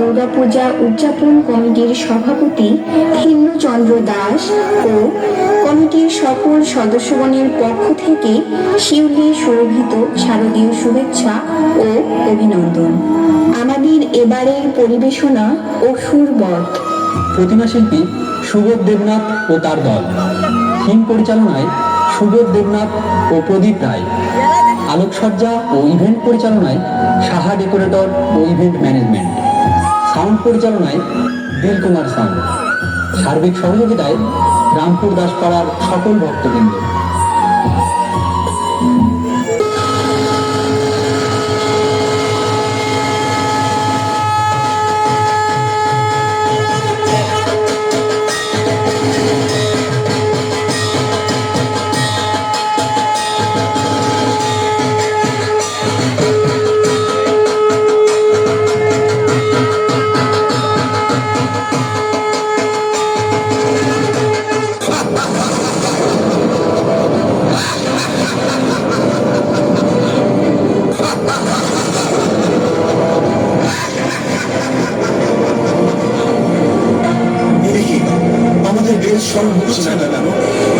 দুর্গাপূজা উদযাপন কমিটির সভাপতি হিন্দুচন্দ্র দাস ও কমিটির সকল সদস্যগণের পক্ষ থেকে শিউলি সুরভিত শারদীয় শুভেচ্ছা ও অভিনন্দন। আমাদের এবারের পরিবেশনা অসুর বধ। প্রতিমা শিল্পী সুবোধ দেবনাথ ও তার দল। থিম পরিচালনায় সুবোধ দেবনাথ ও প্রদীপ রায়। আলোকসজ্জা ও ইভেন্ট পরিচালনায় সাহা ডেকোরেটর ও ইভেন্ট ম্যানেজমেন্ট। সাউন্ড পরিচালনায় দিল কুমার সাউন্ড। সার্বিক সহযোগিতায় রামপুর দাসপাড়ার সকল ভক্তবৃন্দ।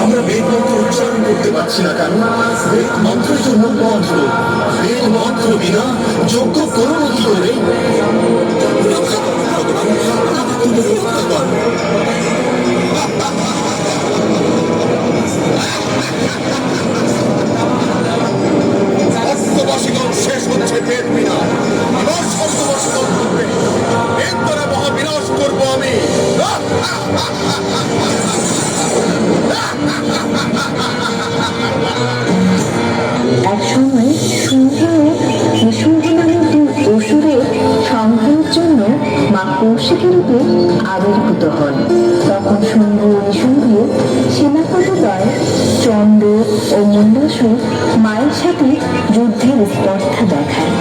আমরা বেদ মন্ত্র উচ্চারণ করতে পারছি না কেন? বেদ মন্ত্রের জন্য মন্ত্র, বেদ মন্ত্র বিনা যজ্ঞ করবো কি করে? শেষ হচ্ছে বেদ বিনা বেদ দ্বারা মহাবিনাশ করবো আমি। একসময় শুম্ভ নিশুম্ভ নামে দুই অসুরের সংহারের জন্য মা কৌশিকী রূপে আবির্ভূত হন। তখন শুম্ভ ও নিশুম্ভ সেনাপতিদ্বয় চন্দ্র ও মন্দাসুর মায়ের সাথে যুদ্ধের স্পর্ধা দেখায়।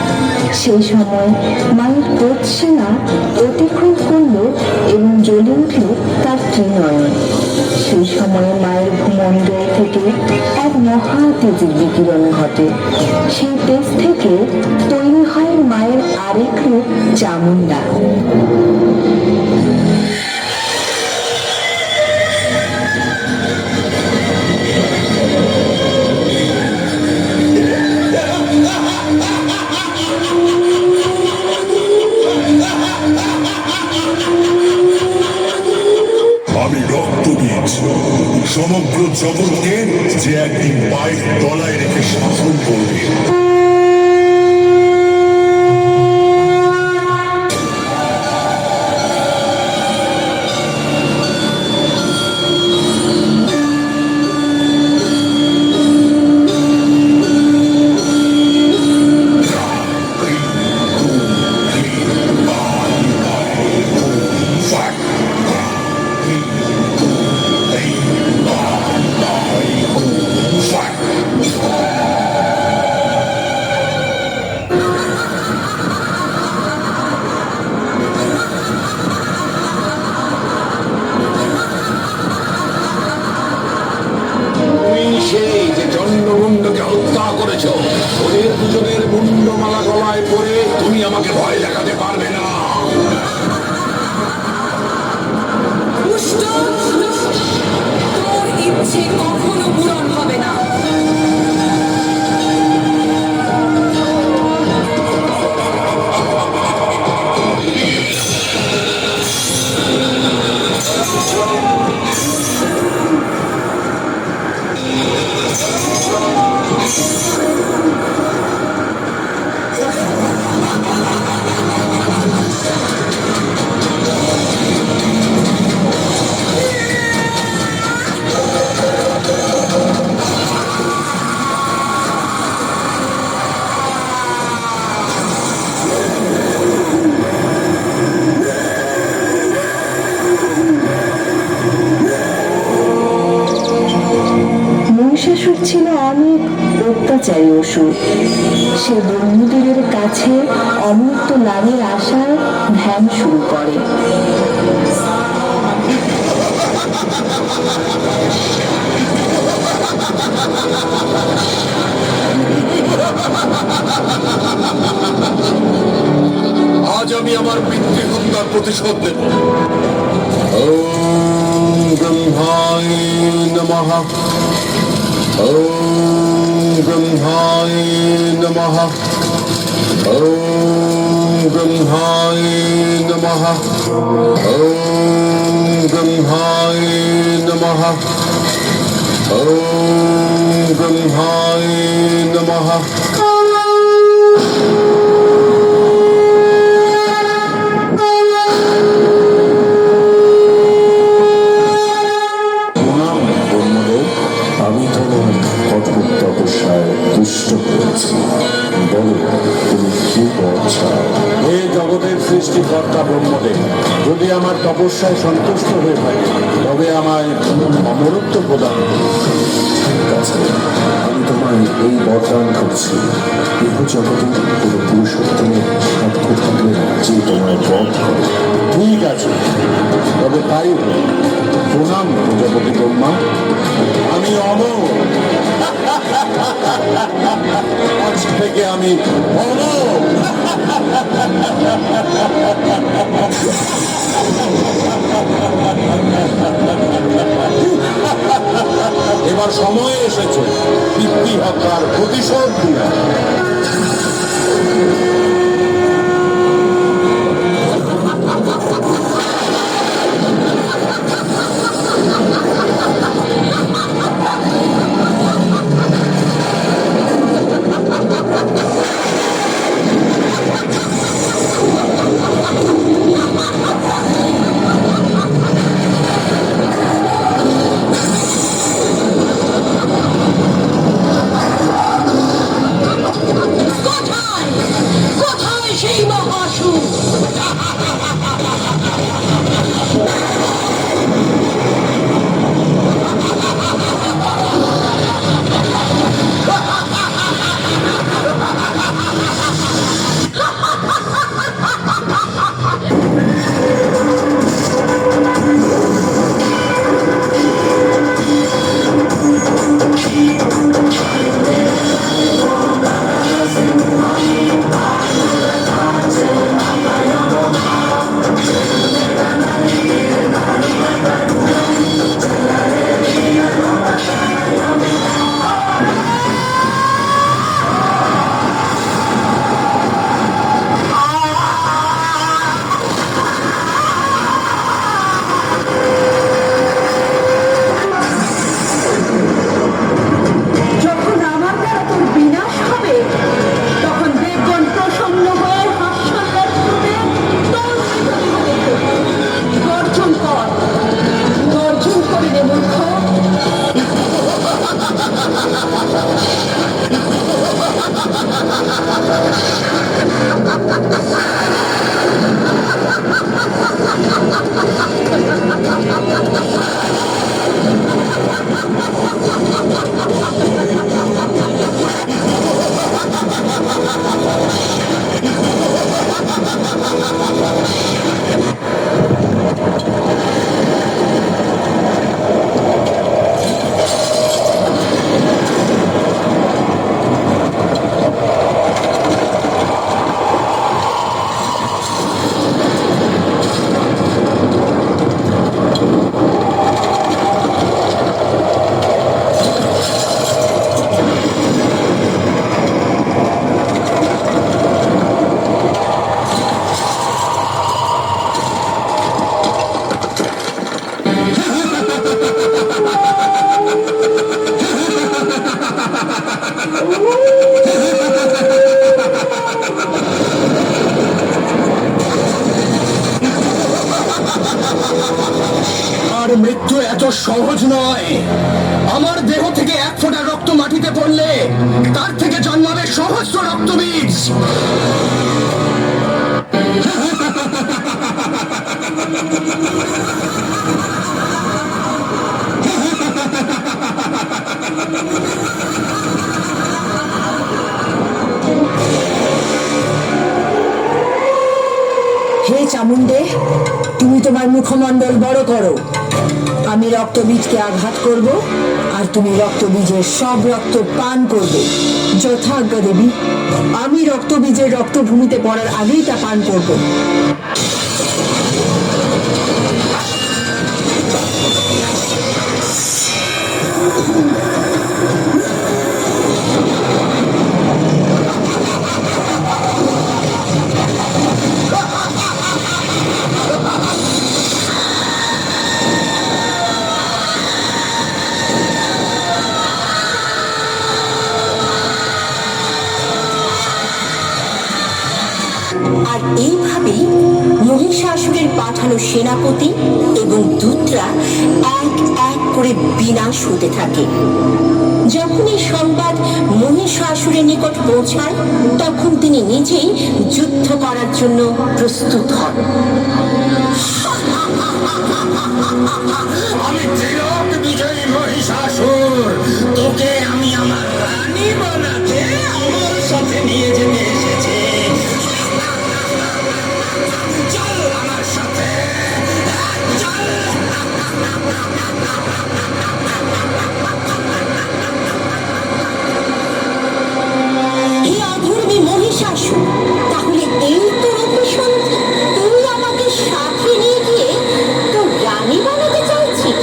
সেই সময় মায়ের ক্রোধ সেনা অতিক্রম করল এবং জ্বলে উঠল তার ত্রিনয়ন। সেই সময় মায়ের ভূমণ্ডল থেকে এক মহা তেজের বিকিরণ ঘটে। সেই তেজ থেকে তৈরি হয় মায়ের আরেক রূপ চামুণ্ডা। আমি রক্তবীজ, সমগ্র জগৎকে যে একদিন পায়ের তলায় রেখে শাসন করবে। ওদের দুজনের মুন্ডমালা গলায় পরে তুমি আমাকে ভয় দেখাতে পারবে না। তোর ইচ্ছে কখনো পূরণ হবে না। মহিষাসুর ছিল অনেক অত্যাচারী অসুর। সে ব্রহ্মদেবের কাছে অমৃত লাভের আশায় ধ্যান শুরু করে। আজ আমি আমার পিতৃহত্যা প্রতিশোধ নেব। ওম ব্রহ্মায় নমঃ। ওম ব্রহ্মায় নমঃ। ওম ব্রহ্মায় নমঃ। ওম ব্রহ্মায় নমঃ। ওম ব্রহ্মায় নমঃ। আমি তোমার অদ্ভুত তপস্যায় তুষ্ট হয়েছি। বলো তুমি কি পথ চাও? হে জগতের সৃষ্টিকর্তা ব্রহ্মদেব, যদি আমার তপস্যায় সন্তুষ্ট হয়ে থাকে তবে আমায় অমরত্ব প্রদান করুন। ঠিক আছে, আমি তোমায় এই বরদান করছি। ইহ জগতের কোনো পুরুষোত্তমের সাক্ষ্য থাকলে যে তোমায় বধ করে। ঠিক আছে, তবে তাই হোক। প্রণাম প্রজাপতি ব্রহ্মা, আমি অমর। আজ থেকে আমি অমর। এবার সময় এসেছে পিতৃ হত্যার প্রতিশোধ নেওয়ার। কোথায় কোথায় সেই মহাসুর? যখন আমার দ্বারা তোর বিনাশ হবে, তখন দেবগণ প্রসন্ন হয়ে হাস্যোল্লাস করবে তোর মৃতদেহ দেখে। গর্জন কর, গর্জন করে রে মূর্খ। আর মৃত্যু এত সহজ নয়। আমার দেহ থেকে এক ফোঁটা রক্ত মাটিতে পড়লে তার থেকে জন্মাবে সহস্র রক্তবীজ। হে চামুণ্ডে, তুমি তোমার মুখমণ্ডল বড় করো। আমি রক্তবীজকে আঘাত করব, আর তুমি রক্তবীজের সব রক্ত পান করবে। যথাজ্ঞা দেবী, আমি রক্তবীজের রক্তভূমিতে পড়ার আগেই তা পান করব। মহিষাসুরের পাঠানো সেনাপতি এবং দূতরা এক এক করে বিনাশ হতে থাকে। যখন এই সংবাদ মহিষাসুরের নিকট পৌঁছায় তখন তিনি নিজেই যুদ্ধ করার জন্য প্রস্তুত হন। আমি ত্রিলোক বিজয়ী মহিষাসুর, তোকে আমি আমার রানী বানাতে আমার সাথে নিয়ে যেতে এসেছি। চল আমার সাথে, চল। হে অধর্মী মহিষাসুর, তাহলে এই তোর অভিশাপ, তুই আমাকে সাথে নিয়ে গিয়ে তোর রানী বানাতে চাইছিস?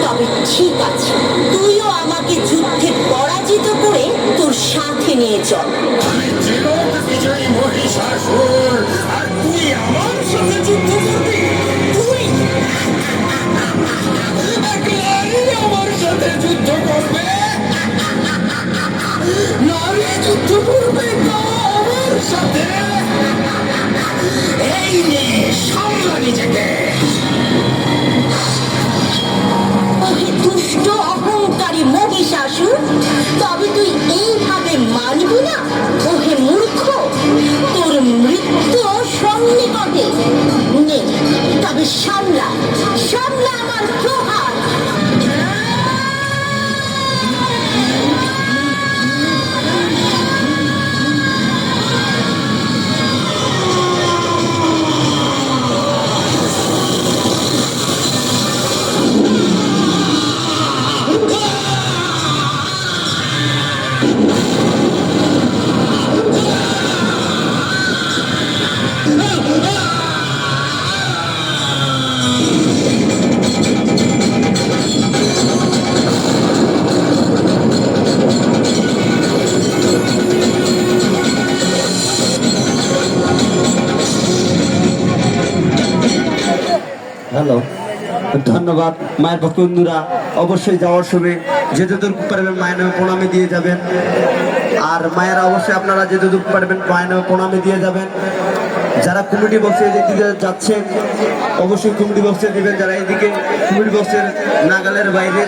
তবে ঠিক আছে, তুইও আমাকে যুদ্ধে পরাজিত করে তোর সাথে নিয়ে চল। আমি ত্রিলোক বিজয়ী মহিষাসুর, আর তুই আমার সাথে যুদ্ধ করবি? তুই একলাই আমার সাথে যুদ্ধ করবে? নারী যুদ্ধ করবে না আমার সাথে? এই নে, সামলা নিজেকে। ওহে দুষ্ট অহংকারী মহিষাসুর, তবে তুই এইভাবে মানবি না? ওহে মূর্খ, তোর মৃত্যু সন্নিকটে। নে, তবে সামলা সামলা আমার প্রহার। হ্যালো, ধন্যবাদ। মায়ের ভক্ত বন্ধুরা অবশ্যই যাওয়ার সময় যেতটুকু পারবেন মায়ের নামে প্রণামী দিয়ে যাবেন। আর মায়েরা অবশ্যই আপনারা যেতটুকু পারবেন মায়ের নামে প্রণামী দিয়ে যাবেন। যারা কমিটি বক্সে এদিকে যাচ্ছেন অবশ্যই কমিটি বক্সে দিবেন, যারা এদিকে কমিটি বক্সের নাগালের বাইরে